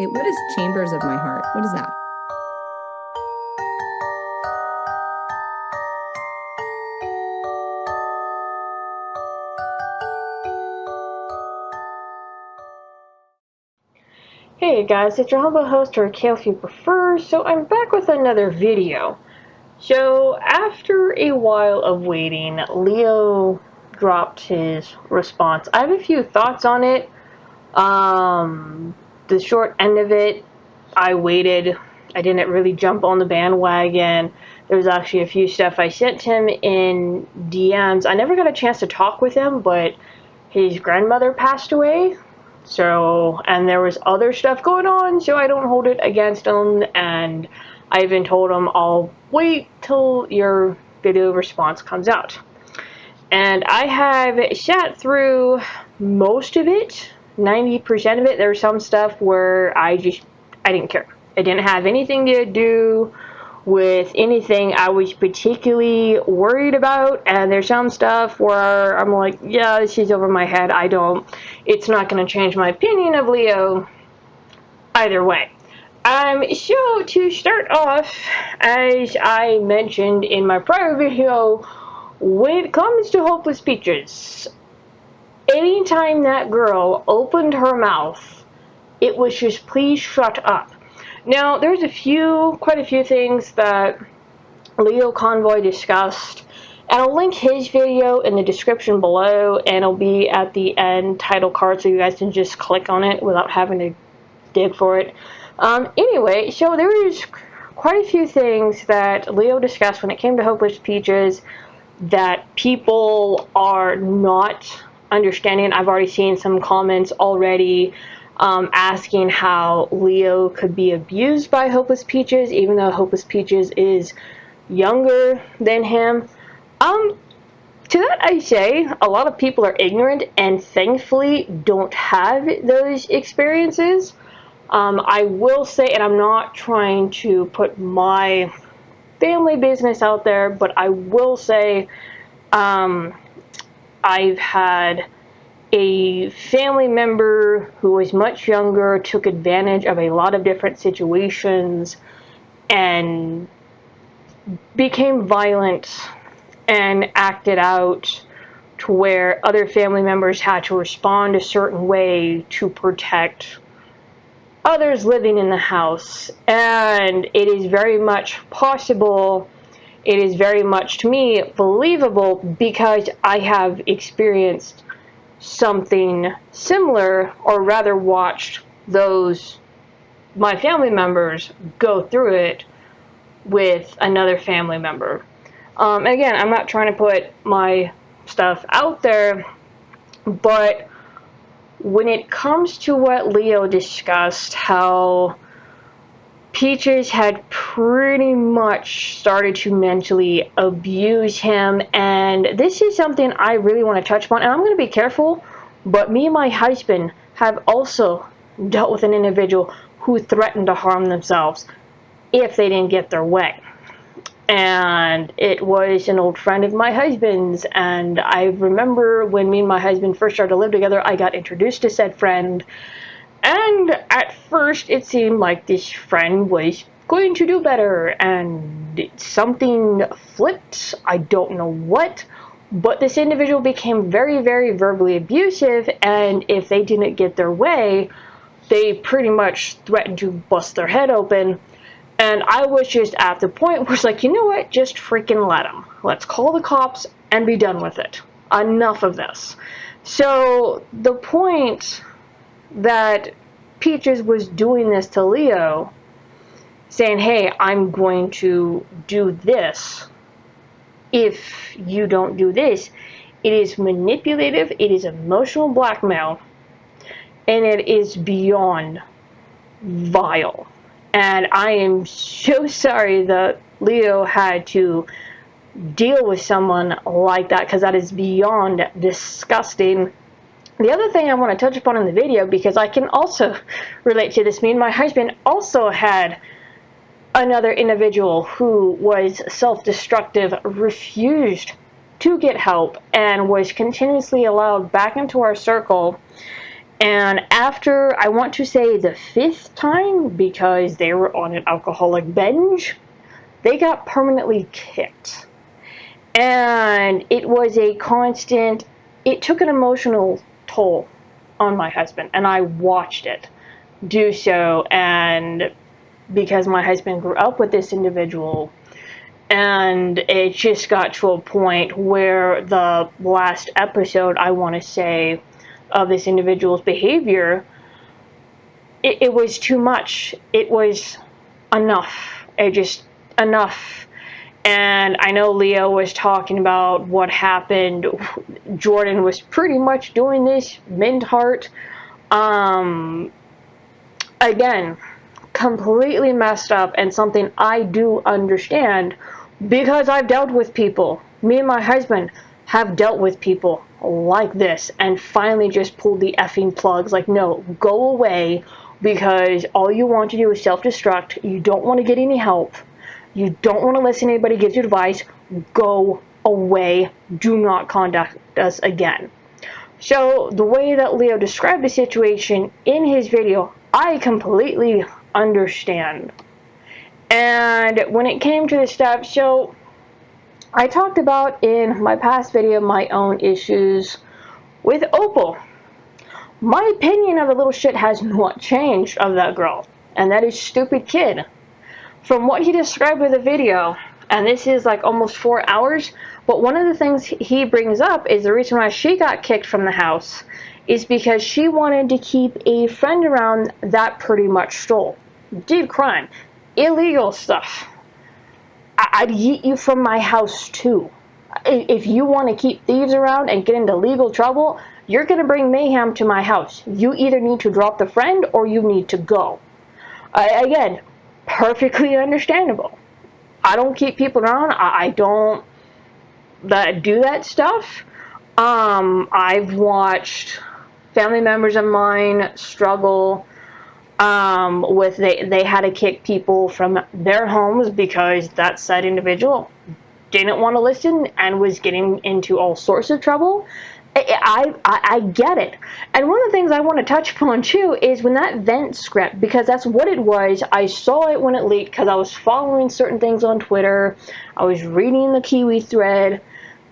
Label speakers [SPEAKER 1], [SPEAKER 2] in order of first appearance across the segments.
[SPEAKER 1] Okay, what is Chambers of My Heart? What is that?
[SPEAKER 2] Hey guys, it's your humble host, or Kale if you prefer. So I'm back with another video. So after a while of waiting, Leo dropped his response. I have a few thoughts on it. The short end of it, I waited. I didn't really jump on the bandwagon. There was actually a few stuff I sent him in DMs. I never got a chance to talk with him, but his grandmother passed away. So, and there was other stuff going on, so I don't hold it against him, and I even told him I'll wait till your video response comes out. And I have sat through most of it, 90% of it. There's some stuff where I didn't care. It didn't have anything to do with anything I was particularly worried about, and there's some stuff where I'm like, yeah, this is over my head. It's not going to change my opinion of Leo either way. So to start off, as I mentioned in my prior video, when it comes to Hopeless Peaches, anytime that girl opened her mouth, it was just, please shut up. Now, there's quite a few things that Leo Convoy discussed, and I'll link his video in the description below, and it'll be at the end title card, so you guys can just click on it without having to dig for it. Anyway, so there was quite a few things that Leo discussed when it came to Hopeless Peaches that people are not understanding. I've already seen some comments already asking how Leo could be abused by Hopeless Peaches, even though Hopeless Peaches is younger than him. To that I say, a lot of people are ignorant and thankfully don't have those experiences. I will say, and I'm not trying to put my family business out there, but I will say, I've had a family member who was much younger, took advantage of a lot of different situations, and became violent and acted out to where other family members had to respond a certain way to protect others living in the house. And it is very much possible, it is very much, to me, believable, because I have experienced something similar, or rather watched my family members go through it with another family member. Again, I'm not trying to put my stuff out there, but when it comes to what Leo discussed, how Peaches had pretty much started to mentally abuse him, and this is something I really want to touch upon, and I'm going to be careful, but me and my husband have also dealt with an individual who threatened to harm themselves if they didn't get their way. And it was an old friend of my husband's, and I remember when me and my husband first started to live together, I got introduced to said friend, and at first it seemed like this friend was going to do better, and something flipped. I don't know what, but this individual became very, very verbally abusive, and if they didn't get their way, they pretty much threatened to bust their head open. And I was just at the point where it's like, you know what, just freaking let them. Let's call the cops and be done with it. Enough of this. So the point that Peaches was doing this to Leo, saying, hey, I'm going to do this if you don't do this, it is manipulative, it is emotional blackmail, and it is beyond vile. And I am so sorry that Leo had to deal with someone like that, because that is beyond disgusting. The other thing I want to touch upon in the video, because I can also relate to this, me and my husband also had another individual who was self-destructive, refused to get help, and was continuously allowed back into our circle. And after, I want to say the 5th time, because they were on an alcoholic binge, they got permanently kicked. And it was a constant, it took an emotional toll on my husband, and I watched it do so. And because my husband grew up with this individual, and it just got to a point where the last episode, I want to say, of this individual's behavior, it was too much. It was enough. Enough. And I know Leo was talking about what happened. Jordan was pretty much doing this mid-heart. Again, completely messed up, and something I do understand because I've dealt with people. Me and my husband have dealt with people like this and finally just pulled the effing plugs. Like, no, go away, because all you want to do is self-destruct. You don't want to get any help. You don't want to listen to anybody gives you advice. Go away. Do not contact us again. So the way that Leo described the situation in his video, I completely understand. And when it came to the stuff, so I talked about in my past video my own issues with Opal. My opinion of the little shit has not changed of that girl, and that is stupid kid. From what he described with the video, and this is like almost 4 hours, but one of the things he brings up is the reason why she got kicked from the house is because she wanted to keep a friend around that pretty much stole. Did crime. Illegal stuff. I'd yeet you from my house too. If you want to keep thieves around and get into legal trouble, you're going to bring mayhem to my house. You either need to drop the friend or you need to go. Again, perfectly understandable. I don't keep people around. I don't do that stuff. I've watched family members of mine struggle with they had to kick people from their homes because that said individual didn't want to listen and was getting into all sorts of trouble. I get it. And one of the things I want to touch upon too is when that vent script, because that's what it was. I saw it when it leaked because I was following certain things on Twitter. I was reading the Kiwi thread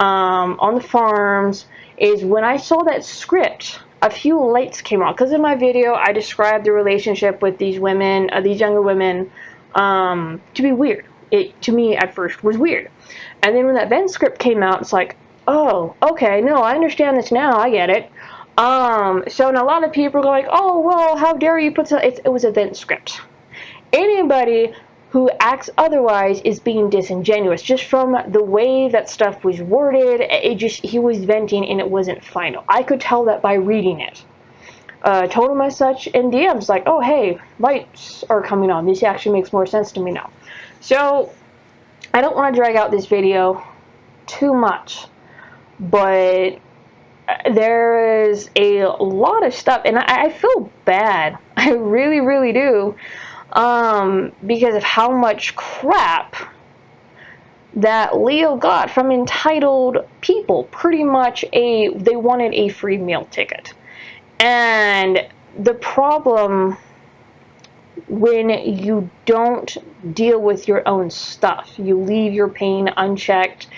[SPEAKER 2] on the farms. Is when I saw that script, a few lights came on. Because in my video, I described the relationship with these women, these younger women, to be weird. It, to me, at first, was weird. And then when that vent script came out, it's like, oh, okay, no, I understand this now, I get it. So and a lot of people are like, oh, well, how dare you put it was a vent script. Anybody who acts otherwise is being disingenuous. Just from the way that stuff was worded, he was venting and it wasn't final. I could tell that by reading it. Told him as such in DMs, like, oh, hey, lights are coming on. This actually makes more sense to me now. So, I don't want to drag out this video too much, but there is a lot of stuff, and I feel bad. I really, really do. Because of how much crap that Leo got from entitled people. Pretty much they wanted a free meal ticket. And the problem when you don't deal with your own stuff, you leave your pain unchecked,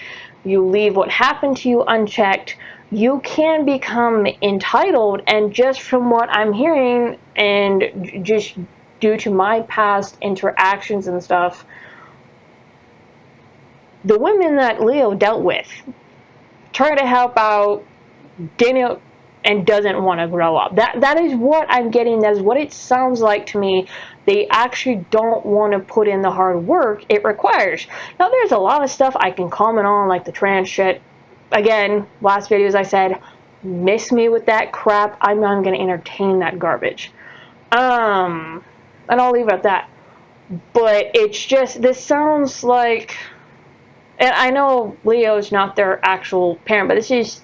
[SPEAKER 2] you leave what happened to you unchecked, you can become entitled. And just from what I'm hearing, and just due to my past interactions and stuff, the women that Leo dealt with try to help out, didn't, and doesn't want to grow up. That is what I'm getting. That is what it sounds like to me. They actually don't want to put in the hard work it requires. Now, there's a lot of stuff I can comment on, like the trans shit. Again, last videos I said, miss me with that crap. I'm not going to entertain that garbage. And I'll leave it at that. But it's just, this sounds like, and I know Leo's not their actual parent, but this is,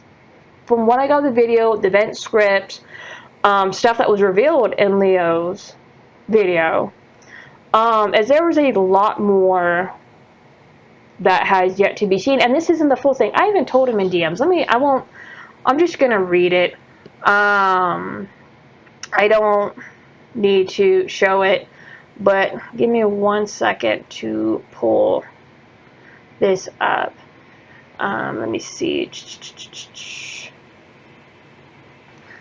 [SPEAKER 2] from what I got the video, the vent script, stuff that was revealed in Leo's video, as there was a lot more that has yet to be seen. And this isn't the full thing. I even told him in DMs. I'm just going to read it. I don't need to show it, but give me 1 second to pull this up. Let me see.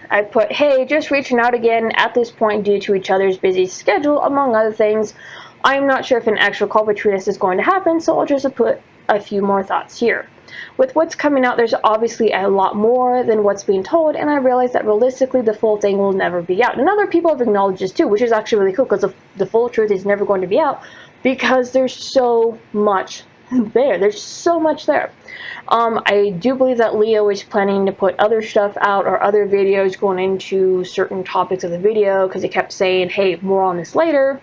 [SPEAKER 2] I put, hey, just reaching out again at this point due to each other's busy schedule, among other things. I'm not sure if an actual call between us is going to happen, so I'll just put a few more thoughts here. With what's coming out, there's obviously a lot more than what's being told, and I realize that realistically the full thing will never be out. And other people have acknowledged this too, which is actually really cool, because the full truth is never going to be out, because there's so much there. There's so much there. I do believe that Leo is planning to put other stuff out, or other videos going into certain topics of the video, because he kept saying, hey, more on this later.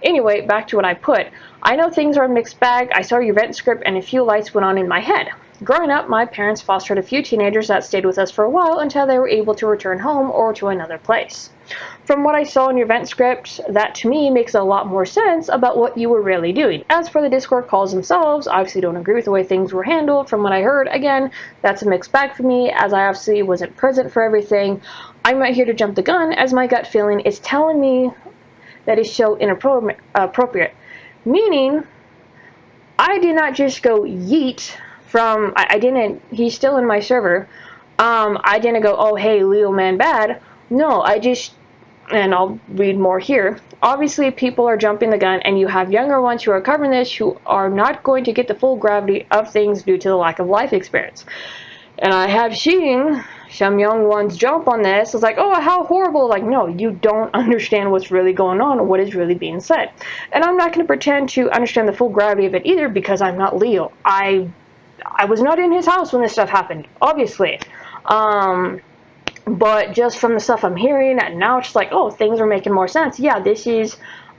[SPEAKER 2] Anyway, back to what I put. I know things are a mixed bag. I saw your event script and a few lights went on in my head. Growing up, my parents fostered a few teenagers that stayed with us for a while until they were able to return home or to another place. From what I saw in your event script, that to me makes a lot more sense about what you were really doing. As for the Discord calls themselves, I obviously don't agree with the way things were handled. From what I heard, again, that's a mixed bag for me, as I obviously wasn't present for everything. I'm not here to jump the gun, as my gut feeling is telling me that is so inappropriate. Meaning, I did not just go yeet from, I didn't, he's still in my server. I didn't go, oh, hey, Leo man bad. No, I just, and I'll read more here. Obviously, people are jumping the gun, and you have younger ones who are covering this who are not going to get the full gravity of things due to the lack of life experience. And I have seen some young ones jump on this. It's like, oh, how horrible. Like, no, you don't understand what's really going on or what is really being said. And I'm not going to pretend to understand the full gravity of it either, because I'm not Leo. I was not in his house when this stuff happened, obviously. But just from the stuff I'm hearing, and now it's just like, oh, things are making more sense. Yeah,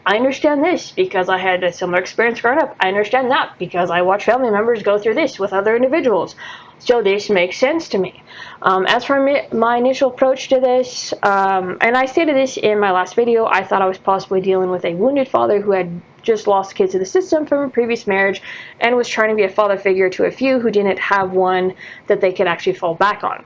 [SPEAKER 2] I understand this because I had a similar experience growing up. I understand that because I watch family members go through this with other individuals. So this makes sense to me. As for my initial approach to this, and I stated this in my last video, I thought I was possibly dealing with a wounded father who had just lost kids to the system from a previous marriage and was trying to be a father figure to a few who didn't have one that they could actually fall back on.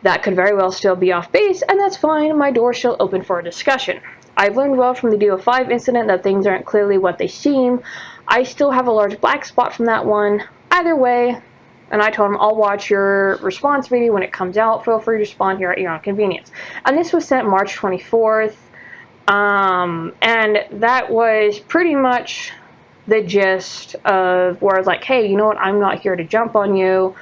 [SPEAKER 2] That could very well still be off base, and that's fine. My door's still open for a discussion. I've learned well from the DO5 incident that things aren't clearly what they seem. I still have a large black spot from that one. Either way, and I told him, I'll watch your response video when it comes out. Feel free to respond here at your own convenience. And this was sent March 24th. And that was pretty much the gist of where I was like, hey, you know what? I'm not here to jump on you.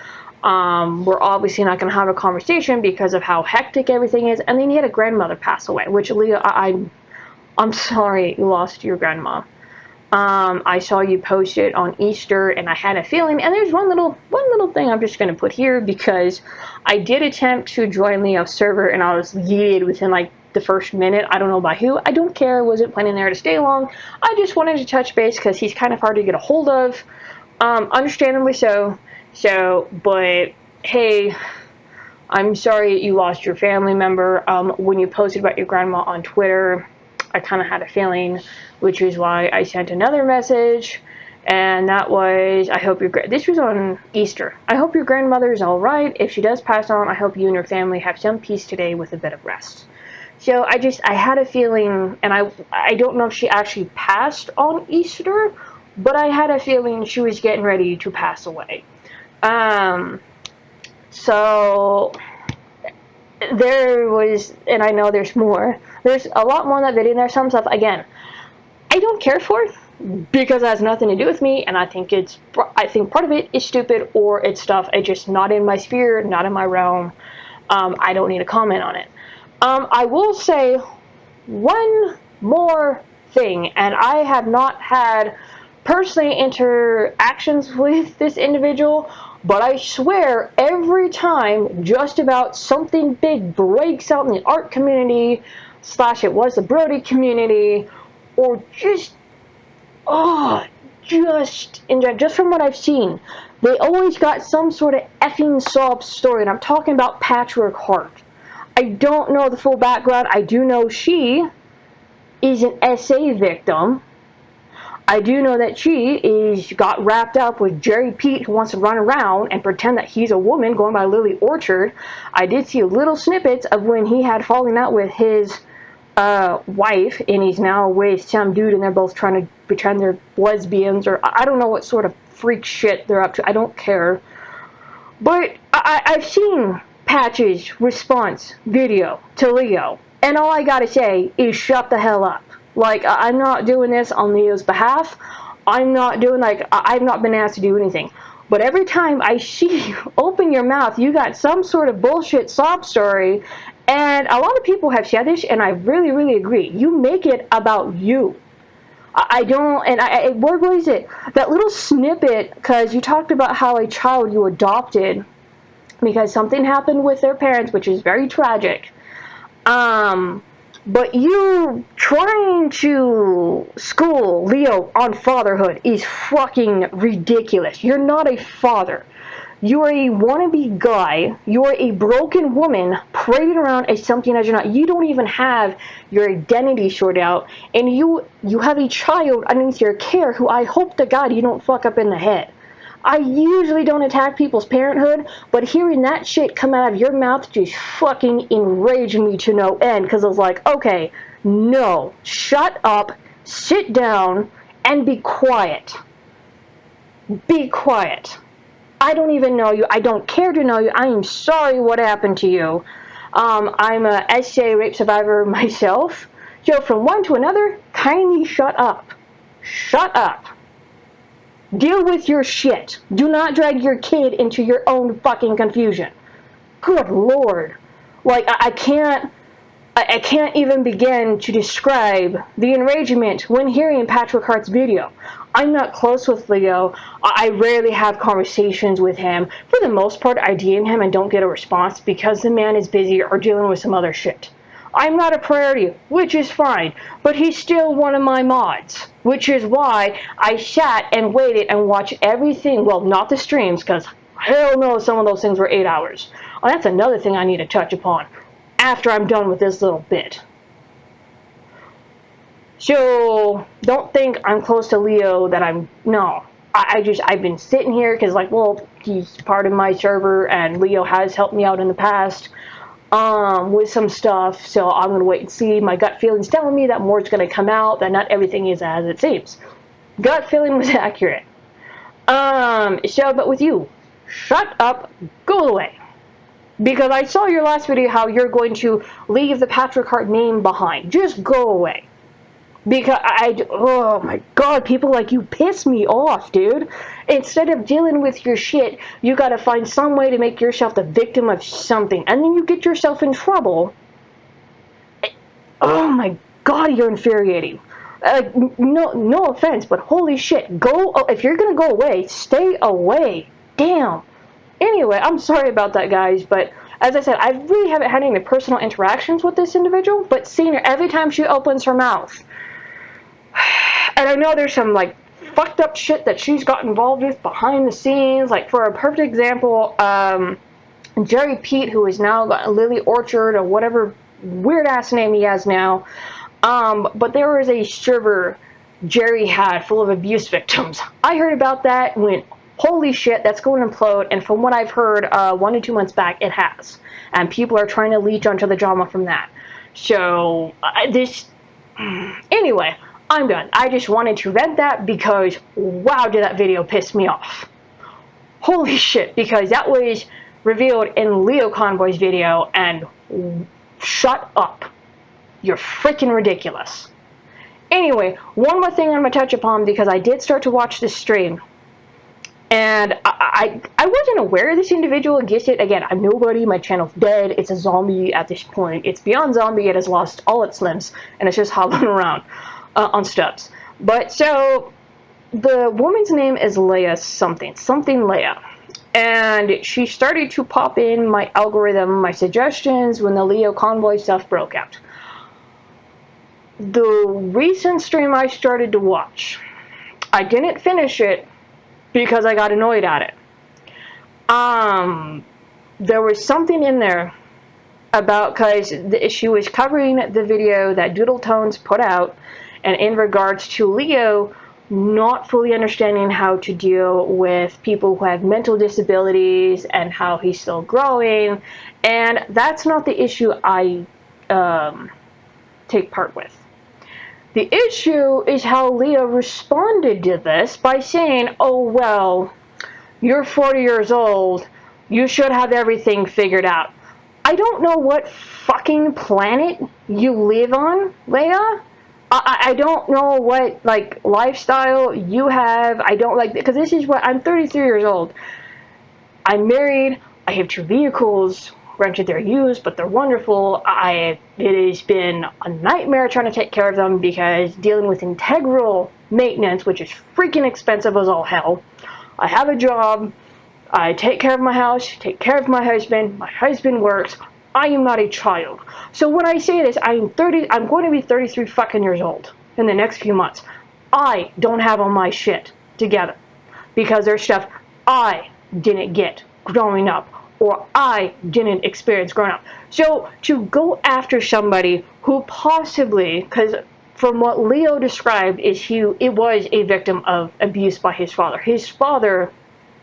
[SPEAKER 2] We're obviously not going to have a conversation because of how hectic everything is. And then he had a grandmother pass away, which, Leah, I'm sorry you lost your grandma. I saw you post it on Easter, and I had a feeling, and there's one little thing I'm just going to put here, because I did attempt to join Leo's server, and I was yeeted within, like, the first minute. I don't know by who. I don't care. I wasn't planning there to stay long. I just wanted to touch base, because he's kind of hard to get a hold of. Understandably so. But, hey, I'm sorry you lost your family member. When you posted about your grandma on Twitter, I kind of had a feeling, which is why I sent another message, and that was, this was on Easter. I hope your grandmother is all right. If she does pass on, I hope you and your family have some peace today with a bit of rest. So I had a feeling, and I don't know if she actually passed on Easter, but I had a feeling she was getting ready to pass away. So there was, and I know there's more. There's a lot more in that video, and there's some stuff, again, I don't care for, because it has nothing to do with me, and I think part of it is stupid, or it's stuff, it's just not in my sphere, not in my realm. I don't need to comment on it. I will say one more thing, and I have not had personally interactions with this individual, but I swear every time just about something big breaks out in the art community, / it was the Brody community, or just from what I've seen, they always got some sort of effing sob story, and I'm talking about Patchwork Heart. I don't know the full background. I do know she is an SA victim. I do know that she got wrapped up with Jerry Pete, who wants to run around and pretend that he's a woman going by Lily Orchard. I did see little snippets of when he had fallen out with his wife, and he's now with some dude, and they're both trying to pretend they're lesbians, or I don't know what sort of freak shit they're up to. I don't care. But I've seen Patch's response video to Leo, and all I gotta say is shut the hell up. Like, I'm not doing this on Leo's behalf. I'm not doing, like, I've not been asked to do anything. But every time I see you open your mouth, you got some sort of bullshit sob story. And a lot of people have said this, and I really, really agree. You make it about you. I don't, and what was it? That little snippet, because you talked about how a child you adopted because something happened with their parents, which is very tragic. But you trying to school Leo on fatherhood is fucking ridiculous. You're not a father. You're a wannabe guy. You're a broken woman parading around as something as you're not. You don't even have your identity sorted out. And you have a child underneath your care who I hope to God you don't fuck up in the head. I usually don't attack people's parenthood, but hearing that shit come out of your mouth just fucking enraged me to no end, because I was like, okay, no, shut up, sit down, and be quiet. Be quiet. I don't even know you. I don't care to know you. I am sorry what happened to you. I'm a SJ rape survivor myself. So from one to another, kindly shut up. Shut up. Deal with your shit. Do not drag your kid into your own fucking confusion. Good Lord. Like, I can't even begin to describe the enragement when hearing Patrick Hart's video. I'm not close with Leo. I rarely have conversations with him. For the most part, I DM him and don't get a response because the man is busy or dealing with some other shit. I'm not a priority, which is fine, but he's still one of my mods, which is why I sat and waited and watched everything. Well, not the streams, because hell no, some of those things were 8 hours. Oh, that's another thing I need to touch upon after I'm done with this little bit. So, don't think I'm close to Leo that I'm, no. I've been sitting here because, like, well, he's part of my server and Leo has helped me out in the past. With some stuff, so I'm gonna wait and see. My gut feeling's telling me that more's gonna come out, that not everything is as it seems. Gut feeling was accurate. But with you, shut up, go away. Because I saw your last video how you're going to leave the Patrick Hart name behind. Just go away. Because oh my god, people like you piss me off, dude. Instead of dealing with your shit, you gotta find some way to make yourself the victim of something, and then you get yourself in trouble. Oh my god, you're infuriating. No offense, but holy shit, go. If you're gonna go away, stay away. Damn. Anyway, I'm sorry about that, guys, but as I said, I really haven't had any personal interactions with this individual, but seeing her every time she opens her mouth. And I know there's some, like, fucked up shit that she's got involved with behind the scenes. Like, for a perfect example, Jerry Pete, who is now got Lily Orchard, or whatever weird-ass name he has now. But there was a server Jerry had full of abuse victims. I heard about that and went, holy shit, that's going to implode. And from what I've heard, 1 to 2 months back, it has. And people are trying to leech onto the drama from that. So, anyway, I'm done. I just wanted to vent that because, wow, did that video piss me off. Holy shit, because that was revealed in Leo Convoy's video, and shut up. You're freaking ridiculous. Anyway, one more thing I'm going to touch upon, because I did start to watch this stream, and I wasn't aware of this individual existed. Again, I'm nobody, my channel's dead, it's a zombie at this point. It's beyond zombie, it has lost all its limbs, and it's just hobbling around on stubs. But, so, the woman's name is Leia something Leia. And she started to pop in my algorithm, my suggestions, when the Leo Convoy stuff broke out. The recent stream I started to watch, I didn't finish it because I got annoyed at it. There was something in there about, because she was covering the video that Doodle Tones put out, and in regards to Leo not fully understanding how to deal with people who have mental disabilities and how he's still growing. And that's not the issue I take part with. The issue is how Leo responded to this by saying, oh, well, you're 40 years old, you should have everything figured out. I don't know what fucking planet you live on, Leia. I don't know what, like, lifestyle you have. I don't like, because this is what, I'm 33 years old. I'm married, I have 2 vehicles. Granted, they're used, but they're wonderful. It has been a nightmare trying to take care of them because dealing with integral maintenance, which is freaking expensive as all hell. I have a job. I take care of my house, take care of my husband works. I am not a child. So when I say this, I'm going to be 33 fucking years old in the next few months. I don't have all my shit together because there's stuff I didn't get growing up, or I didn't experience growing up. So to go after somebody who possibly, because from what Leo described, it was a victim of abuse by his father. His father,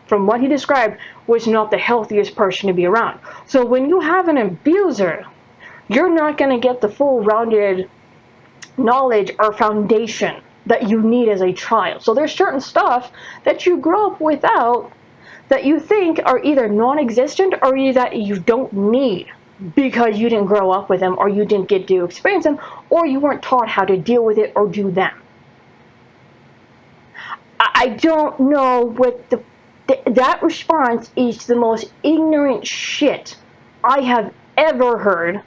[SPEAKER 2] from what he described, was not the healthiest person to be around. So when you have an abuser, you're not going to get the full rounded knowledge or foundation that you need as a child. So there's certain stuff that you grow up without that you think are either non-existent or that you don't need because you didn't grow up with them, or you didn't get to experience them, or you weren't taught how to deal with it or do them. I don't know what that response is the most ignorant shit I have ever heard,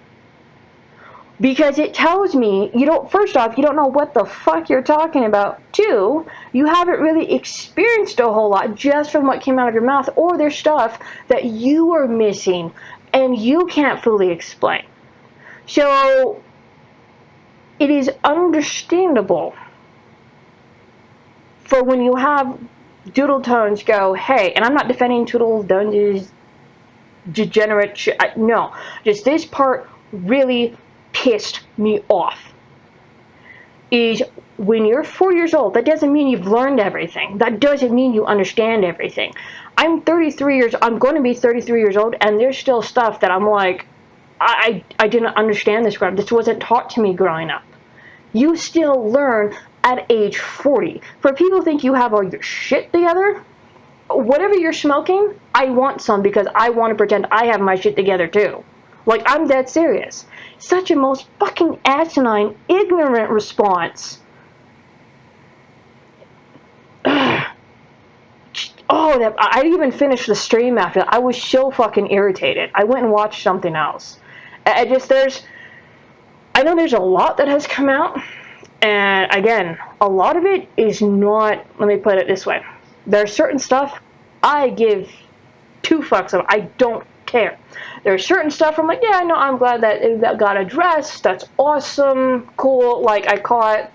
[SPEAKER 2] because it tells me, first off, you don't know what the fuck you're talking about. 2, you haven't really experienced a whole lot just from what came out of your mouth, or there's stuff that you are missing and you can't fully explain. So, it is understandable for when you have doodle tones go, hey, and I'm not defending Toodle Tones' degenerate shit. No, just this part really pissed me off. Is when you're 4 years old, that doesn't mean you've learned everything. That doesn't mean you understand everything. I'm going to be 33 years old, and there's still stuff that I'm like, I didn't understand this growing up. This wasn't taught to me growing up. You still learn at age 40. For people who think you have all your shit together, whatever you're smoking, I want some because I want to pretend I have my shit together too. Like, I'm dead serious. Such a most fucking asinine, ignorant response. I didn't even finish the stream after that. I was so fucking irritated. I went and watched something else. I know there's a lot that has come out, and again, a lot of it is not, let me put it this way. There's certain stuff I give 2 fucks of. I don't care. There's certain stuff I'm like, yeah, no, I'm glad that got addressed. That's awesome, cool. Like, I caught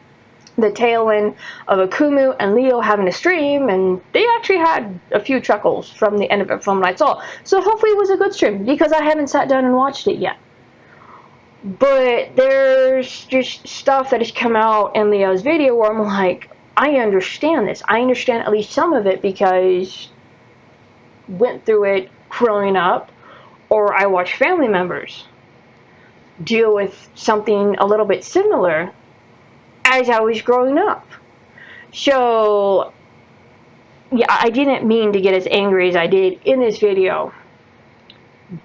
[SPEAKER 2] the tail end of Akumu and Leo having a stream, and they actually had a few chuckles from the end of it from what I saw. So hopefully it was a good stream, because I haven't sat down and watched it yet. But there's just stuff that has come out in Leo's video where I'm like, I understand this. I understand at least some of it because went through it growing up, or I watch family members deal with something a little bit similar as I was growing up. So, yeah, I didn't mean to get as angry as I did in this video.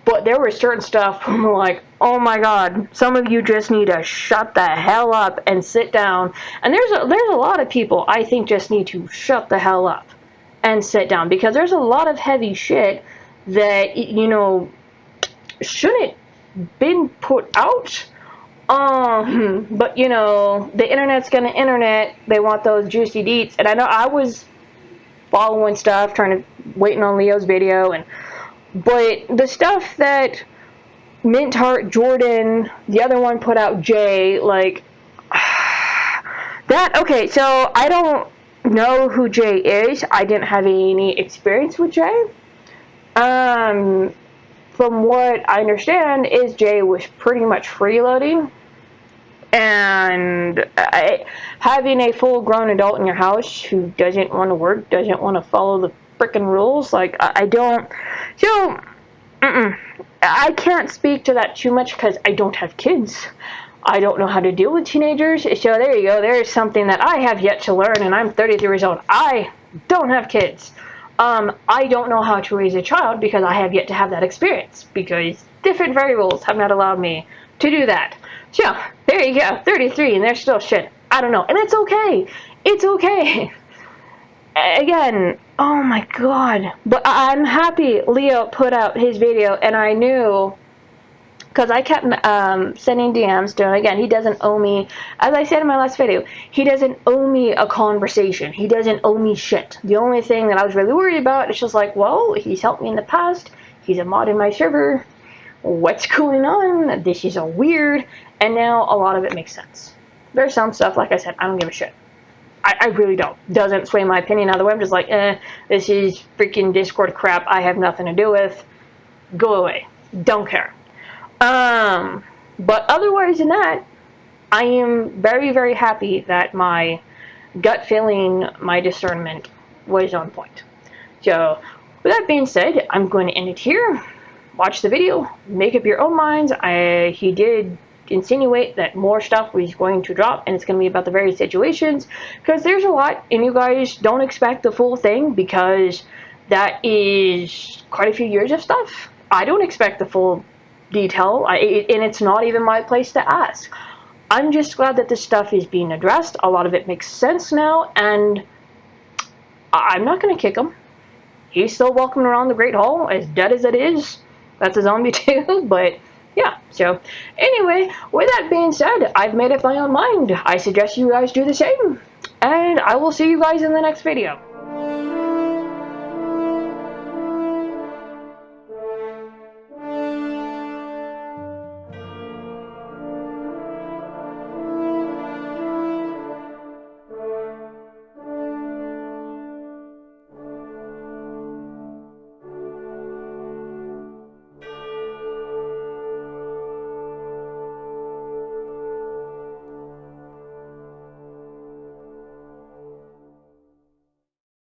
[SPEAKER 2] But there was certain stuff where I'm like, oh my god, some of you just need to shut the hell up and sit down. And there's a lot of people I think just need to shut the hell up and sit down. Because there's a lot of heavy shit that, shouldn't been put out. But, the internet's gonna internet. They want those juicy deets. And I know I was following stuff, waiting on Leo's video, but the stuff that Mint Heart, Jordan, the other one put out, Jay, like, okay, so I don't know who Jay is. I didn't have any experience with Jay. From what I understand is Jay was pretty much freeloading, and having a full-grown adult in your house who doesn't want to work, doesn't want to follow the frickin' rules, like, I don't, I can't speak to that too much because I don't have kids. I don't know how to deal with teenagers. So there you go. There's something that I have yet to learn, and I'm 33 years old. I don't have kids. I don't know how to raise a child because I have yet to have that experience, because different variables have not allowed me to do that. So there you go. 33, and there's still shit I don't know. And it's okay. It's okay. Again, oh my god. But I'm happy Leo put out his video, and I knew, because I kept sending DMs to him. Again, he doesn't owe me, as I said in my last video, he doesn't owe me a conversation. He doesn't owe me shit. The only thing that I was really worried about is just like, well, he's helped me in the past. He's a mod in my server. What's going on? This is all weird. And now a lot of it makes sense. There's some stuff, like I said, I don't give a shit. I really don't. Doesn't sway my opinion either way. I'm just like, this is freaking Discord crap I have nothing to do with. Go away. Don't care. But otherwise than that, I am very, very happy that my gut feeling, my discernment was on point. So, with that being said, I'm going to end it here. Watch the video, make up your own minds. He did insinuate that more stuff was going to drop, and it's going to be about the various situations, because there's a lot, and you guys don't expect the full thing, because that is quite a few years of stuff. I don't expect the full detail, and it's not even my place to ask. I'm just glad that this stuff is being addressed. A lot of it makes sense now, and I'm not going to kick him. He's still walking around the Great Hall, as dead as it is. That's a zombie too, but yeah. So anyway, with that being said, I've made up my own mind. I suggest you guys do the same, and I will see you guys in the next video.